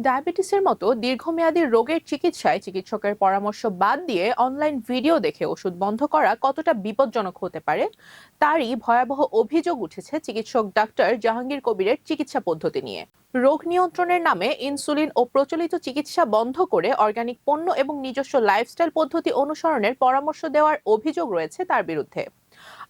ডায়াবেটিসের মতো দীর্ঘমেয়াদী রোগের চিকিৎসায় চিকিৎসকের পরামর্শ বাদ দিয়ে অনলাইন ভিডিও দেখে ওষুধ বন্ধ করা কতটা বিপজ্জনক হতে পারে তারই ভয়াবহ অভিযোগ উঠেছে চিকিৎসক ডাক্তার জাহাঙ্গীর কবিরের চিকিৎসা পদ্ধতি নিয়ে। রোগ নিয়ন্ত্রণের নামে ইনসুলিন ও প্রচলিত চিকিৎসা বন্ধ করে অর্গানিক পণ্য এবং নিজস্ব লাইফস্টাইল পদ্ধতি অনুসরণের পরামর্শ দেওয়ার অভিযোগ রয়েছে তার বিরুদ্ধে।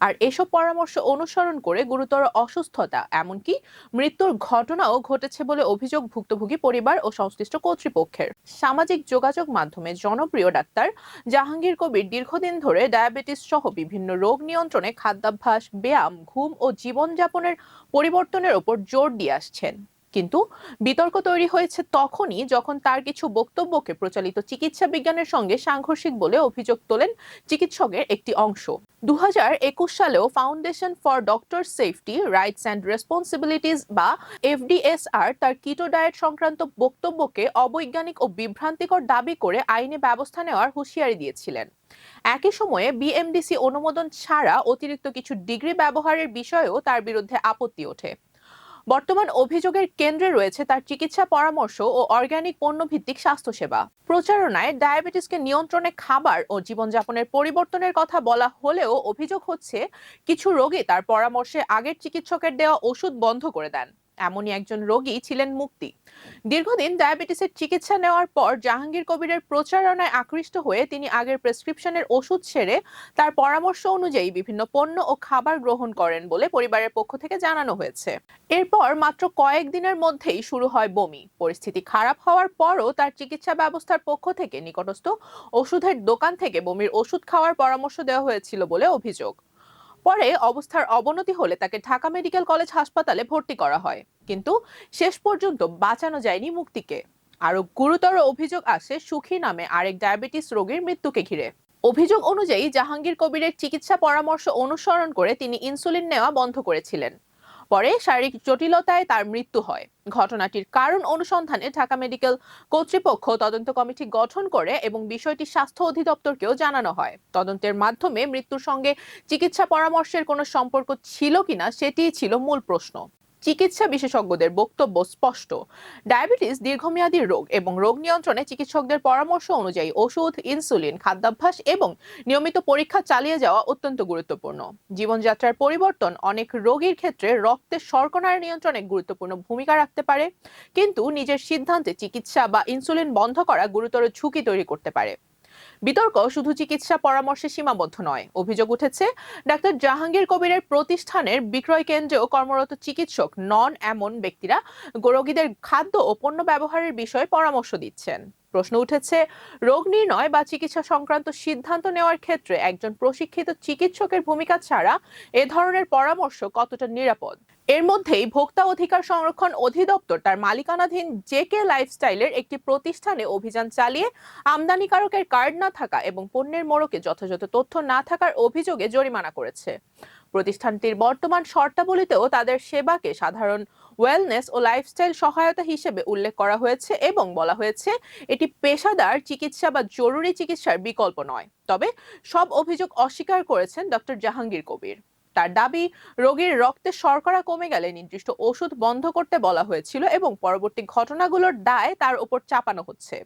আর এসব পরামর্শ অনুসরণ করে গুরুতর অসুস্থতা এমনকি মৃত্যুর ঘটনাও ঘটেছে বলে অভিযোগ ভুক্তভোগী পরিবার ও সংশ্লিষ্ট কর্তৃপক্ষের। সামাজিক যোগাযোগ মাধ্যমে জনপ্রিয় ডাক্তার জাহাঙ্গীর কবির দীর্ঘদিন ধরে ডায়াবেটিস সহ বিভিন্ন রোগ নিয়ন্ত্রণে খাদ্যাভ্যাস, ব্যায়াম, ঘুম ও জীবনযাপনের পরিবর্তনের উপর জোর দিয়ে আসছেন। কিন্তু বিতর্ক তৈরি হয়েছে তখনই যখন তার কিছু বক্তব্যকে প্রচলিত চিকিৎসা বিজ্ঞানের সঙ্গে সাংঘর্ষিক বলে অভিযোগ তোলেন চিকিৎসকের একটি অংশ। 2021 সালেও foundation for doctor safety, rights and responsibilities বা এফডিএসআর তার কিটো ডায়েট সংক্রান্ত বক্তব্যকে অবৈজ্ঞানিক ও বিভ্রান্তিকর দাবি করে আইনি ব্যবস্থা নেওয়ার হুঁশিয়ারি দিয়েছিলেন। একই সময়ে বিএমডিসি অনুমোদন ছাড়া অতিরিক্ত কিছু ডিগ্রি ব্যবহারের বিষয়েও তার বিরুদ্ধে আপত্তি ওঠে। বর্তমান অভিযোগের কেন্দ্রে রয়েছে তার চিকিৎসা পরামর্শ ও অর্গানিক পণ্যভিত্তিক স্বাস্থ্যসেবা। প্রচারণায় ডায়াবেটিসকে নিয়ন্ত্রণে খাবার ও জীবনযাপনের পরিবর্তনের কথা বলা হলেও অভিযোগ হচ্ছে কিছু রোগী তার পরামর্শে আগের চিকিৎসকের দেওয়া ওষুধ বন্ধ করে দেন। এমনই একজন রোগী ছিলেন মুক্তি। দীর্ঘদিন ডায়াবেটিসের চিকিৎসা নেওয়ার পর জাহাঙ্গীর কবিরের প্রচারণায় আকৃষ্ট হয়ে তিনি আগের প্রেসক্রিপশনের ওষুধ ছেড়ে তার পরামর্শ অনুযায়ী বিভিন্ন পণ্য ও খাবার গ্রহণ করেন বলে পরিবারের পক্ষ থেকে জানানো হয়েছে। এরপর মাত্র কয়েকদিনের মধ্যেই শুরু হয় বমি। পরিস্থিতি খারাপ হওয়ার পরও তার চিকিৎসা ব্যবস্থার পক্ষ থেকে নিকটস্থ ওষুধের দোকান থেকে বমির ওষুধ খাওয়ার পরামর্শ দেওয়া হয়েছিল বলে অভিযোগ। পরে অবস্থার অবনতি হলে তাকে ঢাকা মেডিকেল কলেজ হাসপাতালে ভর্তি করা হয়, কিন্তু শেষ পর্যন্ত বাঁচানো যায়নি মুক্তিকে। আরো গুরুতর অভিযোগ আসে সুখী নামে আরেক ডায়াবেটিস রোগীর মৃত্যুকে ঘিরে। অভিযোগ অনুযায়ী জাহাঙ্গীর কবিরের চিকিৎসা পরামর্শ অনুসরণ করে তিনি ইনসুলিন নেওয়া বন্ধ করেছিলেন। পরে শারীরিক জটিলতায় তার মৃত্যু হয়। ঘটনাটির কারণ অনুসন্ধানে ঢাকা মেডিকেল কর্তৃপক্ষ তদন্ত কমিটি গঠন করে এবং বিষয়টি স্বাস্থ্য অধিদপ্তরকেও জানানো হয়। তদন্তের মাধ্যমে মৃত্যুর সঙ্গে চিকিৎসা পরামর্শের কোনো সম্পর্ক ছিল কিনা সেটিই ছিল মূল প্রশ্ন। চিকিৎসা বিশেষজ্ঞদের বক্তব্য স্পষ্ট, ডায়াবেটিস দীর্ঘমেয়াদী রোগ এবং রোগ নিয়ন্ত্রণে চিকিৎসকদের পরামর্শ অনুযায়ী ওষুধ, ইনসুলিন, খাদ্যাভ্যাস এবং নিয়মিত পরীক্ষা চালিয়ে যাওয়া অত্যন্ত গুরুত্বপূর্ণ। জীবনযাত্রার পরিবর্তন অনেক রোগীর ক্ষেত্রে রক্তের শর্করার নিয়ন্ত্রণে গুরুত্বপূর্ণ ভূমিকা রাখতে পারে, কিন্তু নিজের সিদ্ধান্তে চিকিৎসা বা ইনসুলিন বন্ধ করা গুরুতর ঝুঁকি তৈরি করতে পারে। বিতর্ক শুধু চিকিৎসা পরামর্শে সীমাবদ্ধ নয়। অভিযোগ উঠেছে ডাক্তার জাহাঙ্গীর কবিরের প্রতিষ্ঠানের বিক্রয় কেন্দ্রেও কর্মরত চিকিৎসক নন এমন ব্যক্তিরা রোগীদের খাদ্য ও পণ্য ব্যবহারের বিষয়ে পরামর্শ দিচ্ছেন। প্রশ্ন উঠেছে, রোগ নির্ণয় বা চিকিৎসা সংক্রান্ত সিদ্ধান্ত নেওয়ার ক্ষেত্রে একজন প্রশিক্ষিত চিকিৎসকের ভূমিকা ছাড়া এ ধরনের পরামর্শ কতটা নিরাপদ। এর মধ্যেই ভোক্তা অধিকার সংরক্ষণ অধিদপ্তর তার মালিকানাধীন জেকে লাইফস্টাইলের একটি প্রতিষ্ঠানে অভিযান চালিয়ে আমদানিকারকের কার্ড না থাকা এবং পণ্যের মোড়কে যথাযথ তথ্য না থাকার অভিযোগে জরিমানা করেছে। প্রতিষ্ঠানটির বর্তমান শর্তাবলীতেও তাদের সেবাকে সাধারণ ওয়েলনেস ও লাইফস্টাইল সহায়তা হিসেবে উল্লেখ করা হয়েছে এবং বলা হয়েছে এটি পেশাদার চিকিৎসা বা জরুরি চিকিৎসার বিকল্প নয়। তবে সব অভিযোগ অস্বীকার করেছেন ডক্টর জাহাঙ্গীর কবির। তার দাবি, রোগীর রক্তে শর্করা কমে গেলে নির্দিষ্ট ওষুধ বন্ধ করতে বলা হয়েছিল এবং পরবর্তী ঘটনাগুলোর দায় তার উপর চাপানো হচ্ছে।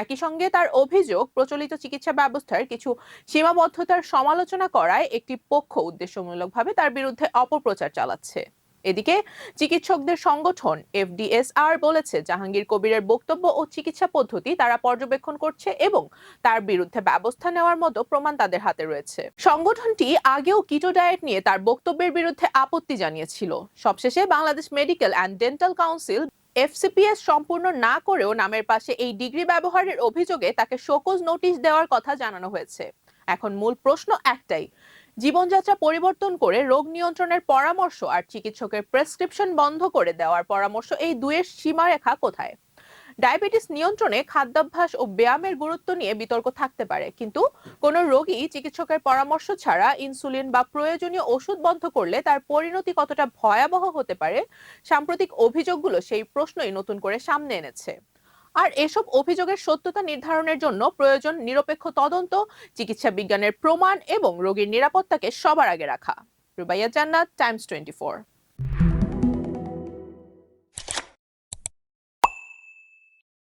একই সঙ্গে তার অভিযোগ, প্রচলিত চিকিৎসা ব্যবস্থার কিছু সীমাবদ্ধতার সমালোচনা করায় একটি পক্ষ উদ্দেশ্যমূলকভাবে তার বিরুদ্ধে অপপ্রচার চালাচ্ছে। এদিকে চিকিৎসকদের সংগঠন এফডিএসআর বলেছে জাহাঙ্গীর কবিরের বক্তব্য ও চিকিৎসা পদ্ধতি তারা পর্যবেক্ষণ করছে এবং তার বিরুদ্ধে ব্যবস্থা নেওয়ার মতো প্রমাণ তাদের হাতে রয়েছে। সংগঠনটি আগেও কিটো ডায়েট নিয়ে তার বক্তব্যের বিরুদ্ধে আপত্তি জানিয়েছিল। সবশেষে Bangladesh medical and dental council FCPS সম্পূর্ণ না করেও নামের পাশে এই ডিগ্রি ব্যবহারের অভিযোগে তাকে শোকজ নোটিশ দেওয়ার কথা জানানো হয়েছে। এখন মূল প্রশ্ন একটাই, জীবনযাত্রা পরিবর্তন করে রোগ নিয়ন্ত্রণের পরামর্শ আর চিকিৎসকের প্রেসক্রিপশন বন্ধ করে দেওয়ার পরামর্শ, এই দুয়ের সীমারেখা কোথায়? ডায়াবেটিস নিয়ন্ত্রণে খাদ্যাভ্যাস ও ব্যায়ামের গুরুত্ব নিয়ে বিতর্ক থাকতে পারে, কিন্তু কোন রোগী চিকিৎসকের পরামর্শ ছাড়া ইনসুলিন বা প্রয়োজনীয় ওষুধ বন্ধ করলে তার পরিণতি কতটা ভয়াবহ হতে পারে, সাম্প্রতিক অভিযোগগুলো সেই প্রশ্নই নতুন করে সামনে এনেছে। আর এসব অভিযোগের সত্যতা নির্ধারণের জন্য প্রয়োজন নিরপেক্ষ তদন্ত, চিকিৎসা বিজ্ঞানের প্রমাণ এবং রোগীর নিরাপত্তাকে সবার আগে রাখা। রুবাইয়া জান্নাত, টাইমস 24।